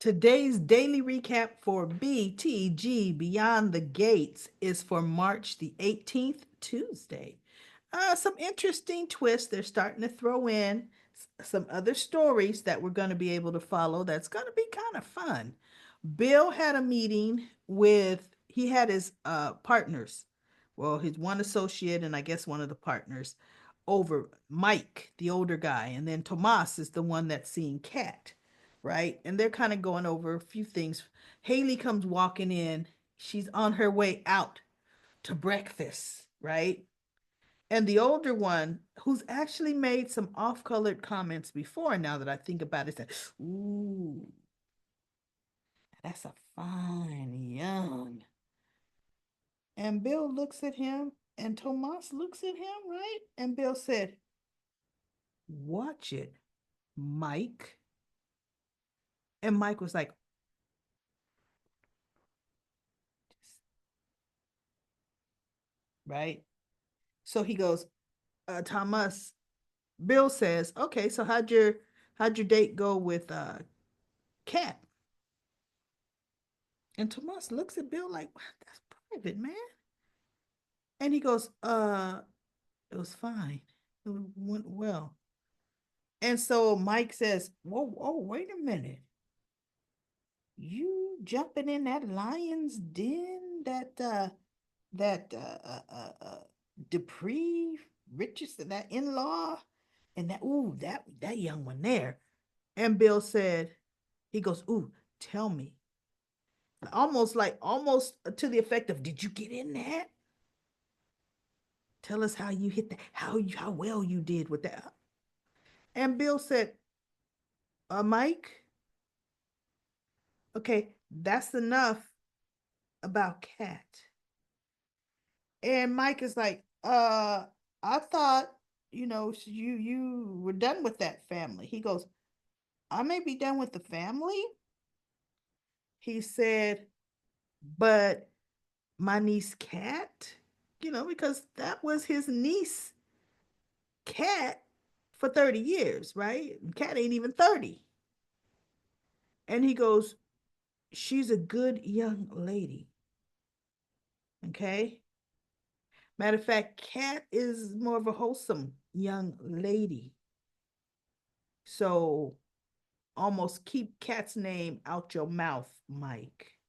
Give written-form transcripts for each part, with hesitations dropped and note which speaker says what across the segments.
Speaker 1: Today's daily recap for BTG Beyond the Gates is for March the 18th, Tuesday. Some interesting twists. They're starting to throw in some other stories that we're going to be able to follow. That's going to be kind of fun. Bill had a meeting he had his partners, well, his one associate and I guess one of the partners over Mike, the older guy, and then Tomas is the one that's seeing Kat, right? And they're kind of going over a few things. Haley comes walking in. She's on her way out to breakfast, right? And the older one, who's actually made some off-colored comments before, now that I think about it, said, "Ooh, that's a fine young." And Bill looks at him, and Tomas looks at him, right? And Bill said, "Watch it, Mike." And Mike was like, right? So he goes, Thomas, Bill says, "Okay, so how'd your date go with Kat?" And Thomas looks at Bill like, "That's private, man." And he goes, it was fine. It went well. And so Mike says, "Whoa, whoa, wait a minute. You jumping in that lion's den, that Dupree Richardson, that in-law, and that young one there." And Bill said, he goes, "Ooh, tell me." Almost to the effect of, "Did you get in that? Tell us how you hit that, how well you did with that." And Bill said, Mike, okay, that's enough about Kat." And Mike is like, I thought, you were done with that family." He goes, "I may be done with the family." He said, "But my niece Kat, because that was his niece Kat for 30 years, right? Kat ain't even 30." And he goes, "She's a good young lady." Okay. Matter of fact, Kat is more of a wholesome young lady. So almost keep Kat's name out your mouth, Mike.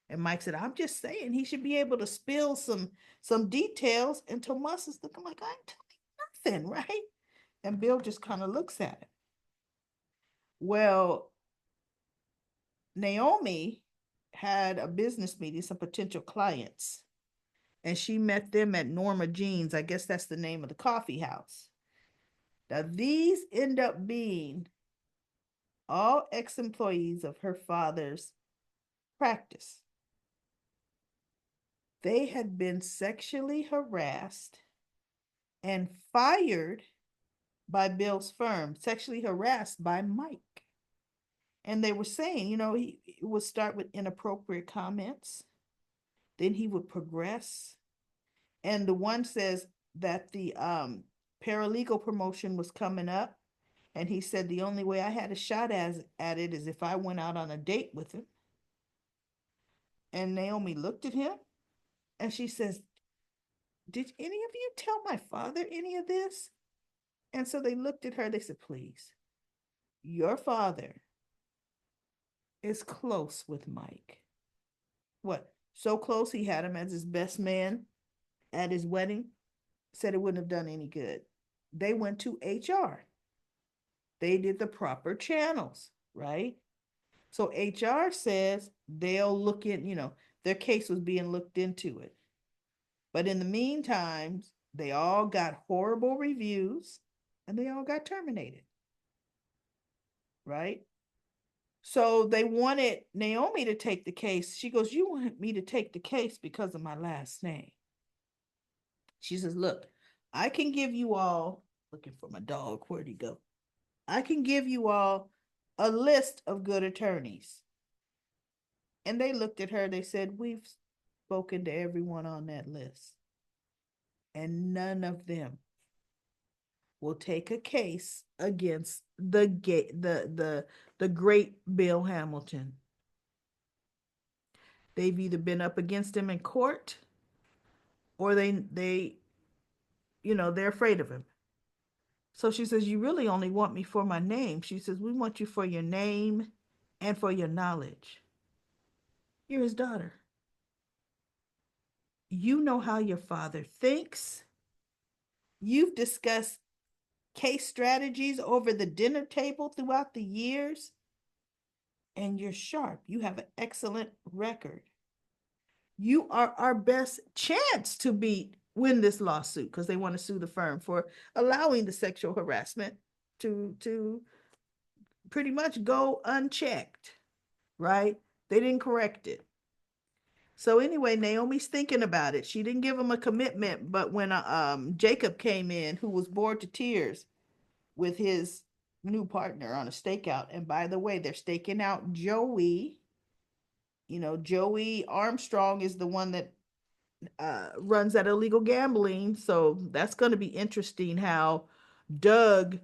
Speaker 1: And Mike said, "I'm just saying he should be able to spill some details." And Tomas is looking like, "I ain't telling nothing," right? And Bill just kind of looks at it. Well, Naomi had a business meeting, some potential clients, and she met them at Norma Jean's. I guess that's the name of the coffee house. Now, these end up being all ex-employees of her father's practice. They had been sexually harassed and fired by Bill's firm, sexually harassed by Mike. And they were saying, he would start with inappropriate comments, then he would progress. And the one says that the paralegal promotion was coming up. And he said, "The only way I had a shot at it is if I went out on a date with him." And Naomi looked at him and she says, "Did any of you tell my father any of this?" And so they looked at her. They said, "Please, your father is close with Mike." What? So close he had him as his best man at his wedding. Said it wouldn't have done any good. They went to HR. They did the proper channels, right? So HR says they'll look in, their case was being looked into it. But in the meantime, they all got horrible reviews and they all got terminated, right? So they wanted Naomi to take the case. She goes, "You want me to take the case because of my last name?" She says, "Look, I can give you all," looking for my dog, where'd he go? "I can give you all a list of good attorneys." And they looked at her, they said, "We've spoken to everyone on that list, and none of them will take a case against the great Bill Hamilton. They've either been up against him in court or they're afraid of him. So she says, "You really only want me for my name." She says, "We want you for your name and for your knowledge. You're his daughter. You know how your father thinks. You've discussed case strategies over the dinner table throughout the years, and you're sharp. You have an excellent record. You are our best chance to win this lawsuit," because they want to sue the firm for allowing the sexual harassment to pretty much go unchecked, right? They didn't correct it. So anyway, Naomi's thinking about it. She didn't give him a commitment, but when Jacob came in, who was bored to tears with his new partner on a stakeout, and by the way, they're staking out Joey. Joey Armstrong is the one that runs that illegal gambling. So that's going to be interesting how Doug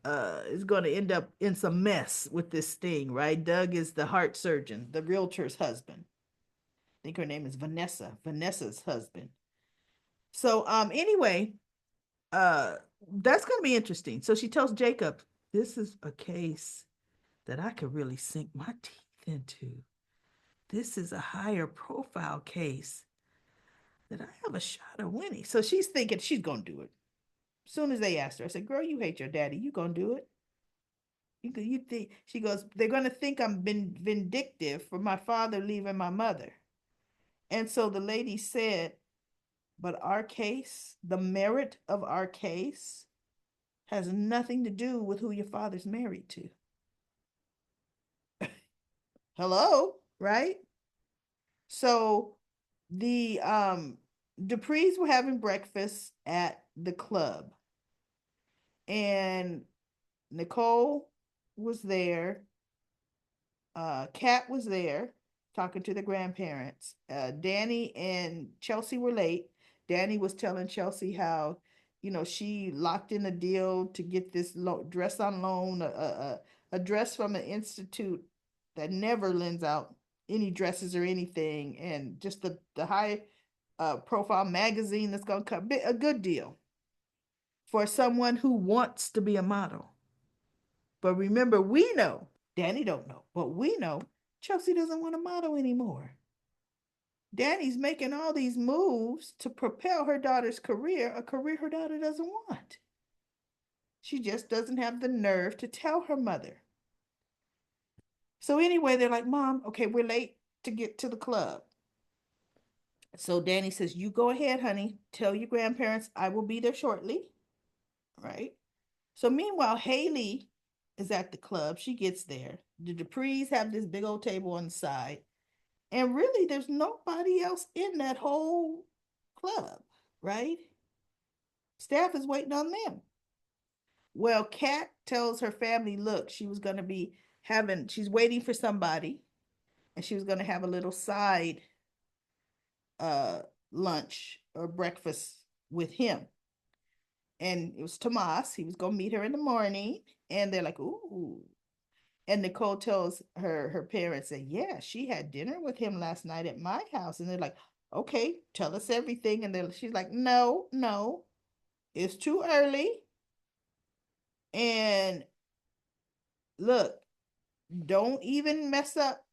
Speaker 1: is going to end up in some mess with this thing, right? Doug is the heart surgeon, the realtor's husband. I think her name is Vanessa's husband. So anyway, uh that's going to be interesting. So she tells Jacob, "This is a case that I could really sink my teeth into. This is a higher profile case that I have a shot of winning." So she's thinking she's going to do it. As soon as they asked her, I said, "Girl, you hate your daddy. You going to do it?" You think she goes, "They're going to think I'm been vindictive for my father leaving my mother." And so the lady said, "But our case, the merit of our case has nothing to do with who your father's married to." Hello, right? So the Duprees were having breakfast at the club, and Nicole was there. Kat was there talking to the grandparents. Danny and Chelsea were late. Danny was telling Chelsea how, she locked in a deal to get this dress on loan, a dress from an institute that never lends out any dresses or anything, and just the high profile magazine that's going to come, a good deal for someone who wants to be a model. But remember, we know, Danny don't know, but we know Chelsea doesn't want to model anymore. Danny's making all these moves to propel her daughter's career, a career her daughter doesn't want. She just doesn't have the nerve to tell her mother. So anyway, they're like, "Mom, okay, we're late to get to the club." So Danny says, "You go ahead, honey. Tell your grandparents I will be there shortly." Right? So meanwhile, Haley is at the club. She gets there. The Duprees have this big old table on the side. And really, there's nobody else in that whole club, right? Staff is waiting on them. Well, Kat tells her family, look, she was going to be she's waiting for somebody, and she was going to have a little side uh, lunch or breakfast with him. And it was Tomas. He was going to meet her in the morning. And they're like, "Ooh." And Nicole tells her parents that, yeah, she had dinner with him last night at my house. And they're like, "Okay, tell us everything." And she's like, "No, no, it's too early. And look, don't even mess up,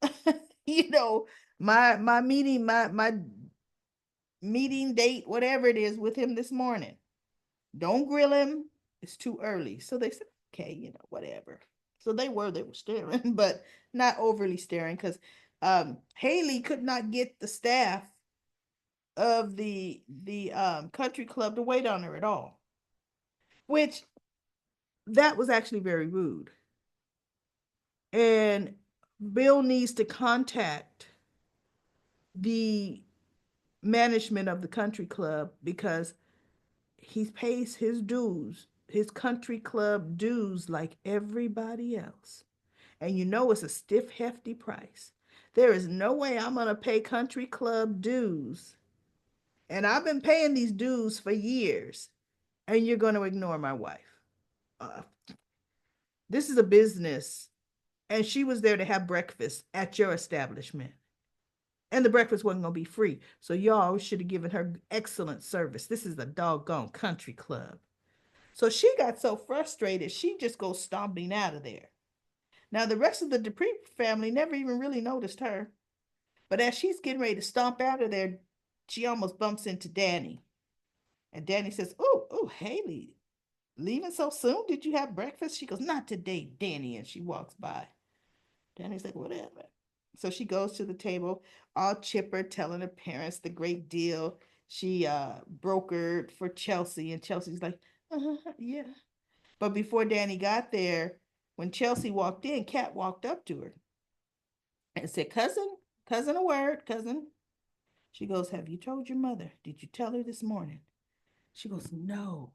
Speaker 1: you know, my meeting, my meeting date, whatever it is with him this morning. Don't grill him. It's too early." So they said, "Okay, whatever." So they were staring, but not overly staring, because Haley could not get the staff of the country club to wait on her at all, which that was actually very rude. And Bill needs to contact the management of the country club, because he pays his dues, his country club dues, like everybody else. And it's a stiff, hefty price. There is no way I'm going to pay country club dues. And I've been paying these dues for years. And you're going to ignore my wife. Uh, This is a business. And she was there to have breakfast at your establishment. And the breakfast wasn't going to be free. So y'all should have given her excellent service. This is a doggone country club. So she got so frustrated, she just goes stomping out of there. Now, the rest of the Dupree family never even really noticed her. But as she's getting ready to stomp out of there, she almost bumps into Danny. And Danny says, "Oh, oh, Haley, leaving so soon? Did you have breakfast?" She goes, "Not today, Danny." And she walks by. Danny's like, "Whatever." So she goes to the table, all chipper, telling her parents the great deal she brokered for Chelsea. And Chelsea's like, yeah. But before Danny got there, when Chelsea walked in, Kat walked up to her and said, "Cousin, cousin, a word, cousin." She goes, "Have you told your mother? Did you tell her this morning?" She goes, "No."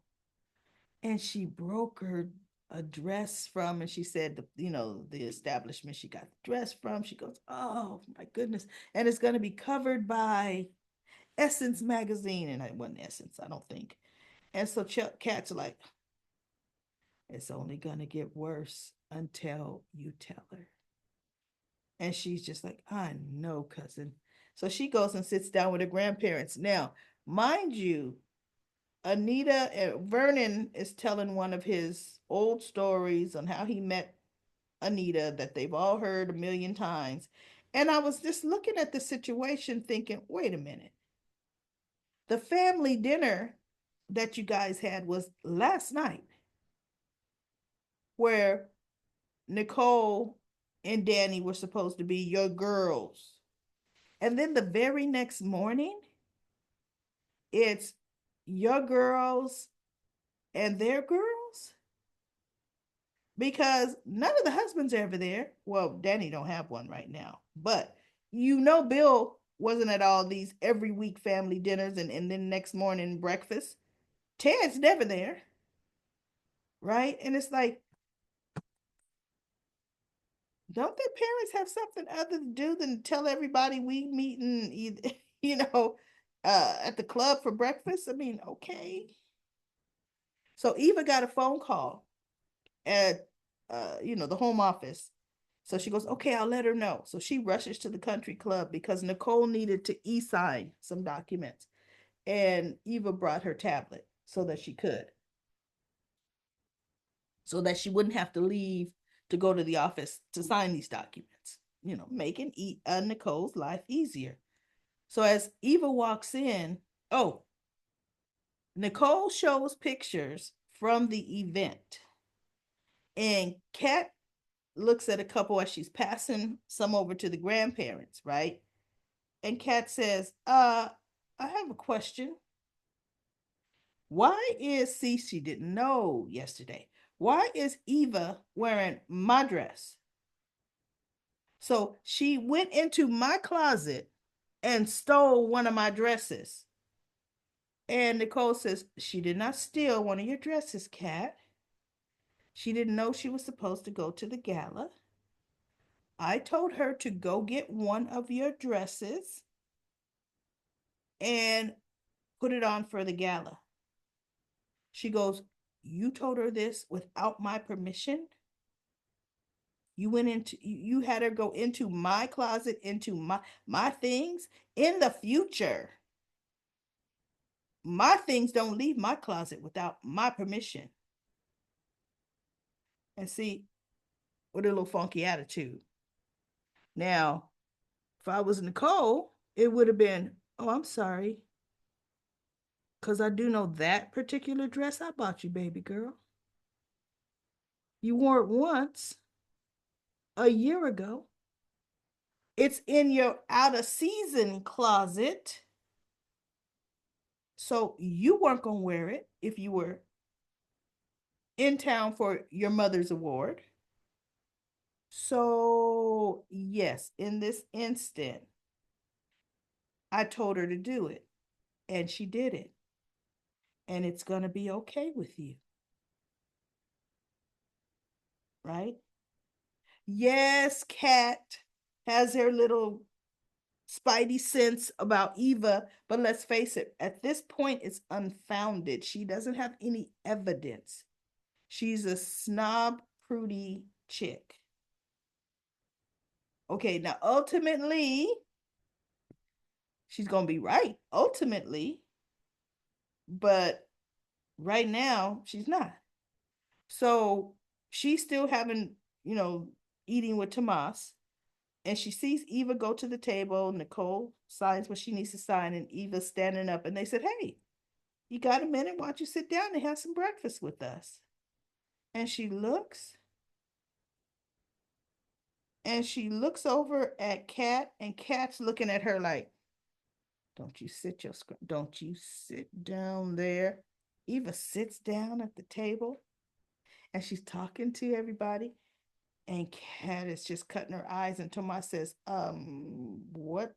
Speaker 1: And she brokered a dress from, and she said, the establishment she got the dress from. She goes, "Oh my goodness." And it's going to be covered by Essence magazine. And it wasn't Essence, I don't think. And so Kat's like, "It's only going to get worse until you tell her." And she's just like, "I know, cousin." So she goes and sits down with her grandparents. Now, mind you, Anita Vernon is telling one of his old stories on how he met Anita that they've all heard a million times. And I was just looking at the situation thinking, wait a minute. The family dinner that you guys had was last night, where Nicole and Danny were supposed to be your girls. And then the very next morning, it's your girls and their girls, because none of the husbands are ever there. Well, Danny don't have one right now, but Bill wasn't at all these every week family dinners and then next morning breakfast. Ted's never there, right? And it's like, don't their parents have something other to do than tell everybody we meeting, you know, at the club for breakfast? I mean, okay. So Eva got a phone call at the home office. So she goes, "Okay, I'll let her know." So she rushes to the country club because Nicole needed to e-sign some documents. And Eva brought her tablet so that she wouldn't have to leave to go to the office to sign these documents, making Nicole's life easier. So as Eva walks in, oh, Nicole shows pictures from the event. And Kat looks at a couple as she's passing some over to the grandparents, right? And Kat says, I have a question. Why is, see, she didn't know yesterday. Why is Eva wearing my dress? So she went into my closet and stole one of my dresses. And Nicole says, she did not steal one of your dresses, Kat. She didn't know she was supposed to go to the gala. I told her to go get one of your dresses and put it on for the gala. She goes, "You told her this without my permission? You had her go into my closet, into my things. In the future, my things don't leave my closet without my permission." And see, with a little funky attitude. Now, if I was Nicole, it would have been, "Oh, I'm sorry. Because I do know that particular dress I bought you, baby girl. You wore it once a year ago. It's in your out of season closet. So you weren't going to wear it if you were in town for your mother's award. So, yes, in this instant, I told her to do it, and she did it. And it's going to be okay with you, right? Yes, Kat has her little spidey sense about Eva, but let's face it, at this point, it's unfounded. She doesn't have any evidence. She's a snob prudy chick. Okay, now ultimately, she's going to be right, ultimately, but right now, she's not. So she's still having, you know, eating with Tomas, and she sees Eva go to the table. Nicole signs what she needs to sign, and Eva's standing up, and they said, "Hey, you got a minute? Why don't you sit down and have some breakfast with us?" And she looks over at Kat, and Kat's looking at her like, don't you sit down there. Eva sits down at the table, and she's talking to everybody, and Kat is just cutting her eyes, and Tomas says, what,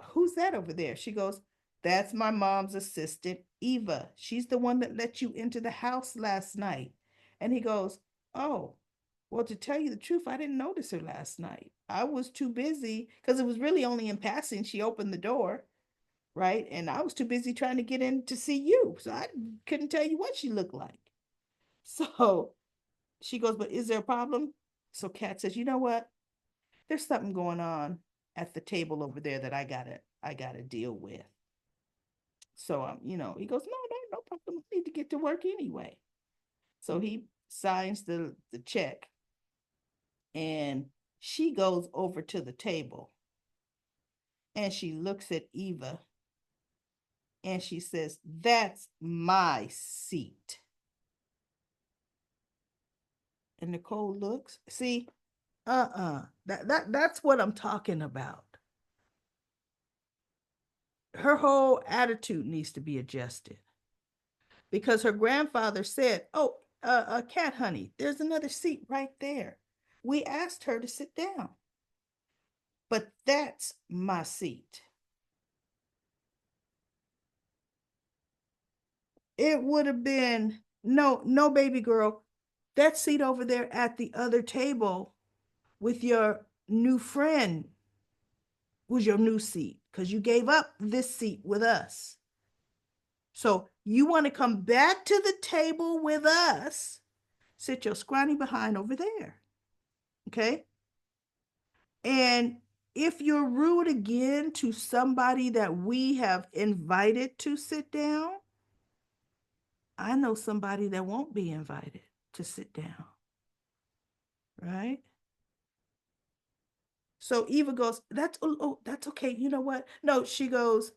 Speaker 1: who's that over there? She goes, "That's my mom's assistant, Eva. She's the one that let you into the house last night." And he goes, "Oh, well, to tell you the truth, I didn't notice her last night. I was too busy because it was really only in passing. She opened the door, right? And I was too busy trying to get in to see you. So I couldn't tell you what she looked like." So she goes, "But is there a problem?" So Kat says, "You know what? There's something going on at the table over there that I gotta deal with." So he goes, "No, no, no problem. I need to get to work anyway." So he signs the check, and she goes over to the table, and she looks at Eva, and she says, "That's my seat." And Nicole looks, see, that's what I'm talking about. Her whole attitude needs to be adjusted, because her grandfather said, "Oh, Cat Honey, there's another seat right there. We asked her to sit down, but that's my seat." It would have been, "No, no, baby girl, that seat over there at the other table with your new friend was your new seat because you gave up this seat with us. So you want to come back to the table with us? Sit your scrawny behind over there." Okay. And if you're rude again to somebody that we have invited to sit down, I know somebody that won't be invited to sit down. Right. So Eva goes, that's okay. You know what? No, she goes,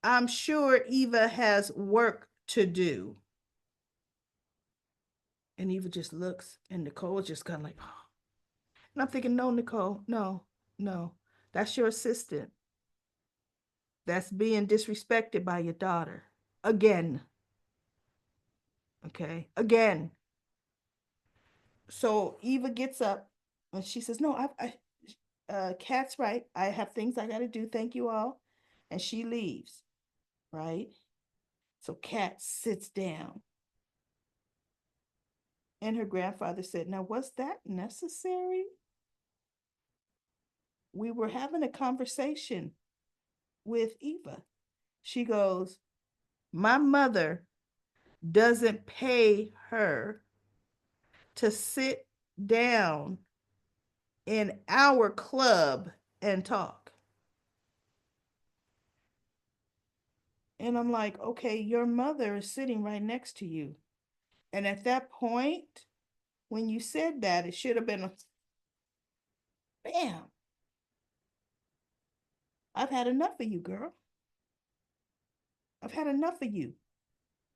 Speaker 1: "I'm sure Eva has work to do." And Eva just looks, and Nicole is just kind of like, oh. And I'm thinking, no, Nicole, no, no. That's your assistant. That's being disrespected by your daughter. Again. Okay. Again. So Eva gets up, and she says, "No, Kat's right. I have things I got to do. Thank you all." And she leaves, right? So Kat sits down, and her grandfather said, "Now, was that necessary? We were having a conversation with Eva." She goes, "My mother doesn't pay her to sit down in our club and talk." And I'm like, "Okay, your mother is sitting right next to you." And at that point, when you said that, it should have been a bam. I've had enough of you, girl. I've had enough of you.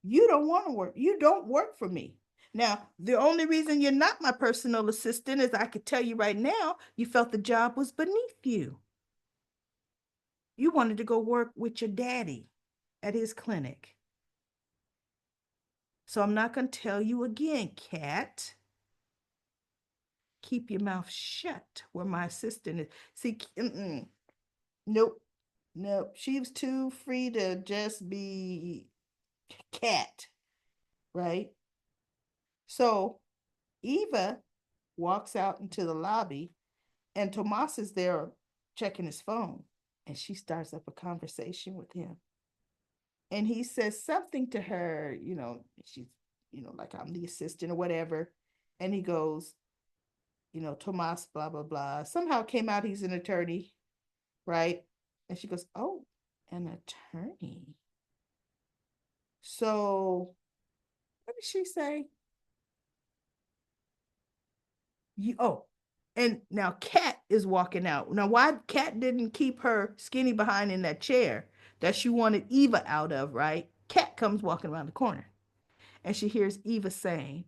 Speaker 1: You don't want to work. You don't work for me. Now, the only reason you're not my personal assistant is, I could tell you right now, you felt the job was beneath you. You wanted to go work with your daddy at his clinic. So I'm not going to tell you again, Kat. Keep your mouth shut where my assistant is. See, nope, nope. She was too free to just be Cat, right? So Eva walks out into the lobby, and Tomas is there checking his phone, and she starts up a conversation with him. And he says something to her, she's, like I'm the assistant or whatever. And he goes, Tomas, blah, blah, blah. Somehow came out he's an attorney, right? And she goes, oh, an attorney. So what did she say? Oh, and now Kat is walking out. Now, why Kat didn't keep her skinny behind in that chair that she wanted Eva out of, right? Kat comes walking around the corner and she hears Eva saying,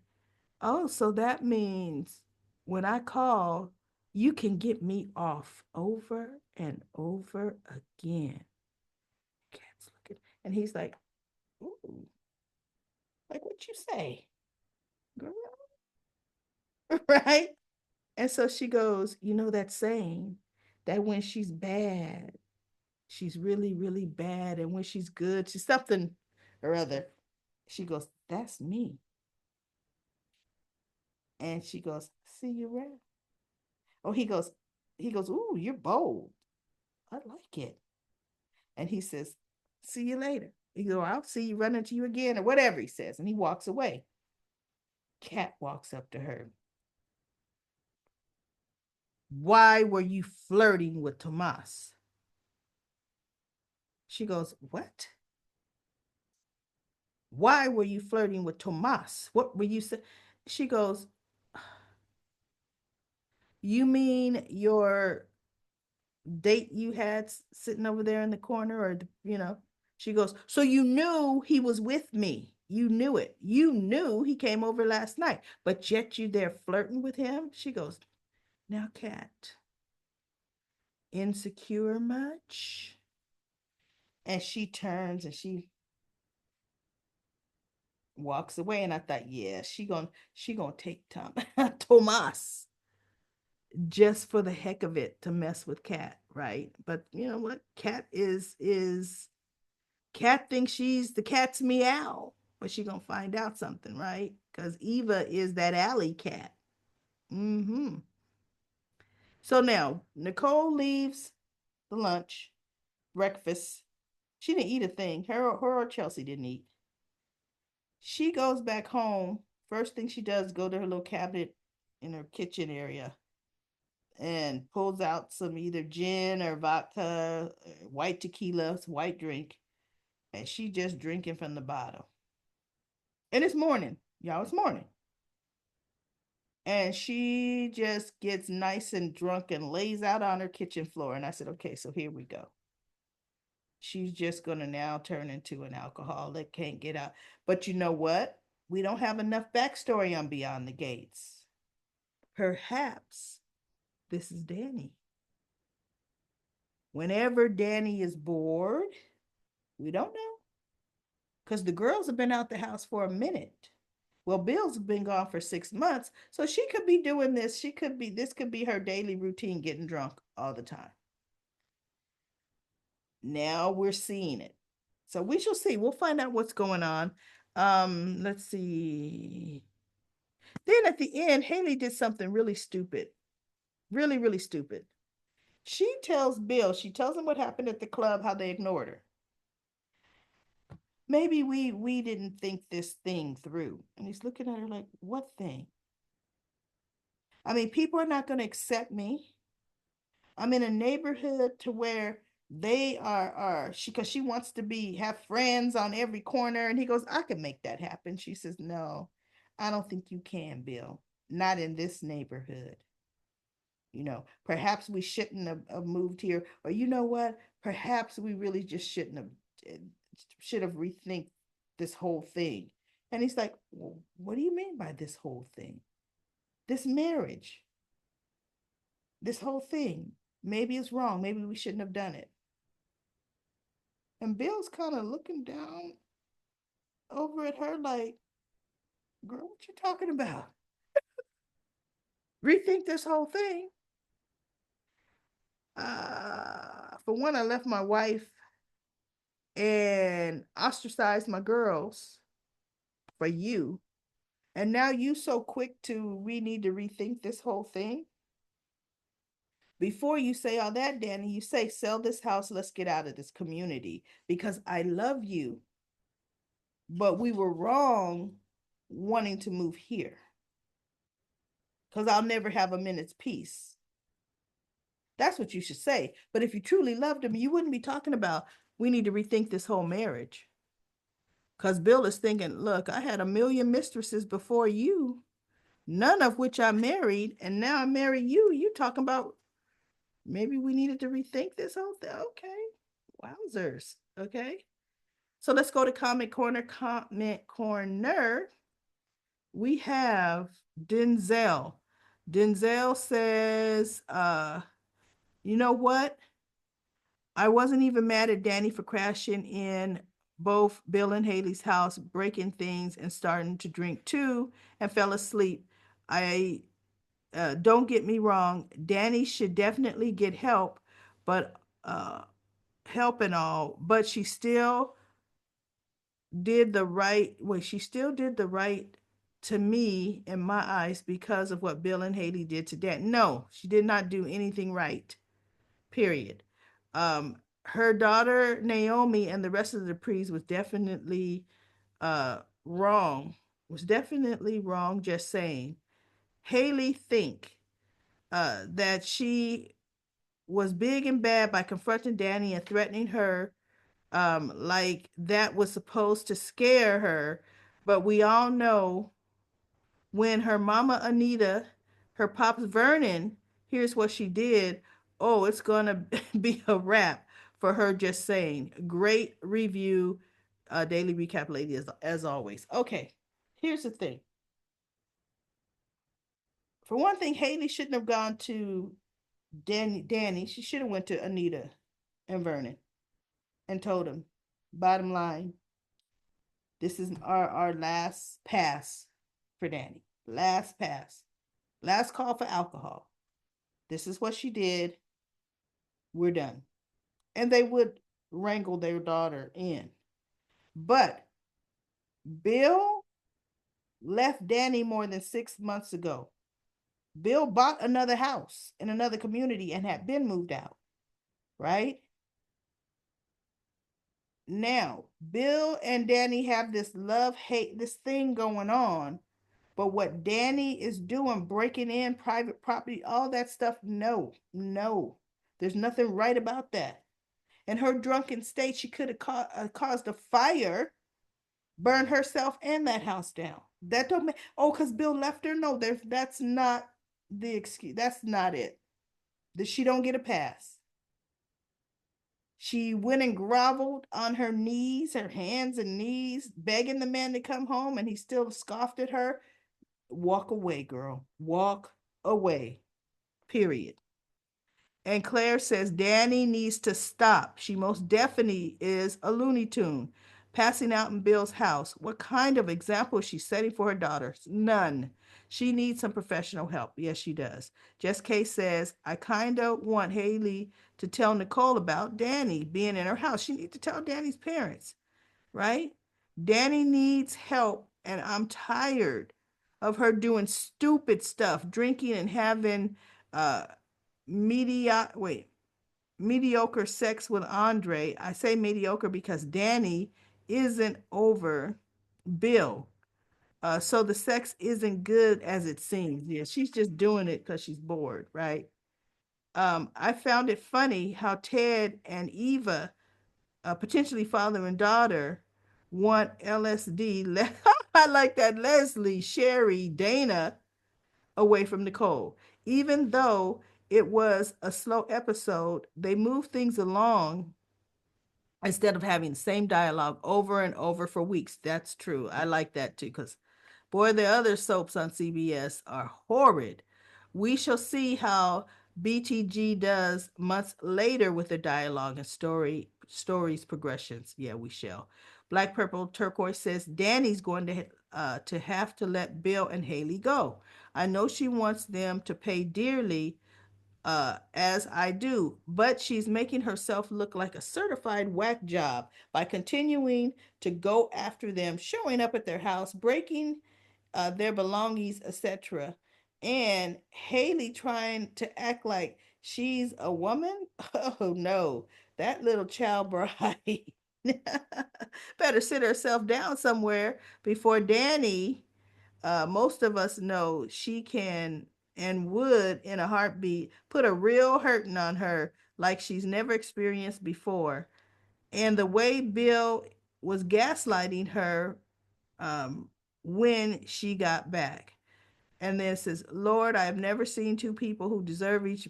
Speaker 1: oh, so that means when I call, you can get me off over and over again. Kat's looking, and he's like, ooh, like what you say, girl? Right? And so she goes, that saying that when she's bad, she's really, really bad. And when she's good, she's something or other. She goes, that's me. And she goes, see you around. Oh, he goes, ooh, you're bold. I like it. And he says, see you later. He goes, I'll see you, run into you again, or whatever he says. And he walks away. Kat walks up to her. Why were you flirting with Tomas? She goes, what? Why were you flirting with Tomas? What were you saying? She goes, you mean your date you had sitting over there in the corner, or she goes, so you knew he was with me. You knew it. You knew he came over last night, but yet you there flirting with him. She goes, now Kat, insecure much? And she turns and she walks away. And I thought, yeah, she gonna take Tom Tomas just for the heck of it to mess with Kat, right? But you know what? Kat thinks she's the cat's meow, but she gonna find out something, right? Because Eva is that alley cat. Mm-hmm. So now Nicole leaves the lunch, breakfast. She didn't eat a thing. Her or Chelsea didn't eat. She goes back home. First thing she does, go to her little cabinet in her kitchen area and pulls out some either gin or vodka, white tequila, white drink, and she just drinking from the bottle. And it's morning, y'all. It's morning, and she just gets nice and drunk and lays out on her kitchen floor. And I said, okay, so here we go. She's just gonna now turn into an alcoholic, can't get out. But you know what? We don't have enough backstory on Beyond the Gates. Perhaps this is Danny. Whenever Danny is bored, we don't know. Because the girls have been out the house for a minute. Well, Bill's been gone for 6 months, so she could be doing this. This could be her daily routine, getting drunk all the time. Now we're seeing it. So we shall see. We'll find out what's going on. Let's see. Then at the end, Haley did something really stupid. Really, really stupid. She tells him what happened at the club, how they ignored her. Maybe we didn't think this thing through. And he's looking at her like, what thing? I mean, people are not going to accept me. I'm in a neighborhood to where they are she, because she wants to be have friends on every corner. And he goes, I can make that happen. She says, no, I don't think you can, Bill. Not in this neighborhood. Perhaps we shouldn't have moved here. Or you know what? Perhaps we really just shouldn't have should have rethink this whole thing. And he's like, well, what do you mean by this whole thing? This marriage, this whole thing. Maybe it's wrong. Maybe we shouldn't have done it. And Bill's kind of looking down over at her like, girl, what you talking about? Rethink this whole thing. For one, I left my wife and ostracized my girls for you. And now you so quick to we need to rethink this whole thing. Before you say all that, Danny, you say, sell this house, let's get out of this community because I love you. But we were wrong wanting to move here because I'll never have a minute's peace. That's what you should say. But if you truly loved him, you wouldn't be talking about, we need to rethink this whole marriage. Because Bill is thinking, look, I had a million mistresses before you, none of which I married, and now I marry you. You talking about maybe we needed to rethink this whole thing. Okay. Wowzers. Okay. So let's go to comment corner. Comment corner. We have Denzel. Denzel says, you know what? I wasn't even mad at Danny for crashing in both Bill and Haley's house, breaking things and starting to drink too, and fell asleep. I don't get me wrong, Danny should definitely get help, but help and all, but she still did the right well, she still did the right to me in my eyes because of what Bill and Haley did to Danny. No, she did not do anything right. Period. Her daughter Naomi and the rest of the Duprees was definitely wrong. Was definitely wrong. Just saying. Haley think that she was big and bad by confronting Danny and threatening her, like that was supposed to scare her. But we all know when her mama Anita, her pops Vernon, here's what she did. Oh, it's gonna be a wrap for her. Just saying. Great review, daily recap, lady, as always. Okay, here's the thing. For one thing, Haley shouldn't have gone to Danny. She should have went to Anita and Vernon and told him, bottom line, this is our last pass for Danny. Last pass. Last call for alcohol. This is what she did. We're done. And they would wrangle their daughter in. But Bill left Danny more than 6 months ago. Bill bought another house in another community and had been moved out, right? Now, Bill and Danny have this love hate, this thing going on. But what Danny is doing, breaking in private property, all that stuff, no, no. There's nothing right about that. In her drunken state, she could have caused a fire, burned herself and that house down. That don't make, oh, because Bill left her. No, that's not the excuse. That's not it. That she don't get a pass. She went and groveled on her knees, her hands and knees, begging the man to come home, and he still scoffed at her. Walk away, girl. Walk away. Period. And Claire says Danny needs to stop. She most definitely is a Looney Tune. Passing out in Bill's house. What kind of example is she setting for her daughters? None. She needs some professional help. Yes, she does. Jess K says, I kind of want Haley to tell Nicole about Danny being in her house. She needs to tell Danny's parents, right? Danny needs help, and I'm tired of her doing stupid stuff, drinking and having uh mediocre sex with Andre. I say mediocre because Danny isn't over Bill. So the sex isn't good as it seems. Yeah, she's just doing it because she's bored, right? I found it funny how Ted and Eva, potentially father and daughter, want LSD. I like that. Leslie, Sherry, Dana away from Nicole. Even though it was a slow episode, they moved things along instead of having the same dialogue over and over for weeks. That's true. I like that too, because boy, the other soaps on CBS are horrid. We shall see how BTG does months later with the dialogue and stories progressions. Yeah, we shall. Black Purple Turquoise says Danny's going to have to let Bill and Haley go. I know she wants them to pay dearly, as I do, but she's making herself look like a certified whack job by continuing to go after them, showing up at their house, breaking their belongings, etc. And Haley trying to act like she's a woman. Oh no, that little child bride better sit herself down somewhere before Danny most of us know she can and would, in a heartbeat, put a real hurting on her like she's never experienced before. And the way Bill was gaslighting her um, when she got back. And then it says, Lord, I have never seen two people who deserve each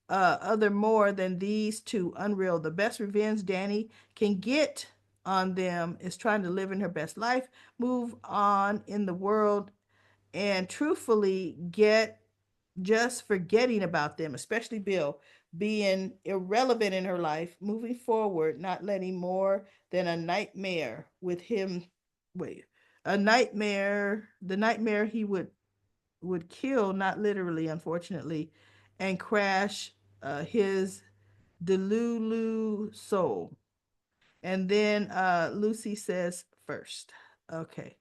Speaker 1: other more than these two. Unreal. The best revenge Danny can get on them is trying to live in her best life, move on in the world, and truthfully get just forgetting about them, especially Bill, being irrelevant in her life, moving forward, not letting more than a nightmare with him. Wait, a nightmare, the nightmare he would kill, not literally, unfortunately, and crash his Delulu soul. And then Lucy says first. Okay.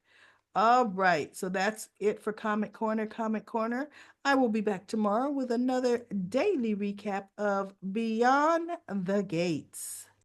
Speaker 1: All right. So that's it for Comic Corner. Comic Corner. I will be back tomorrow with another daily recap of Beyond the Gates.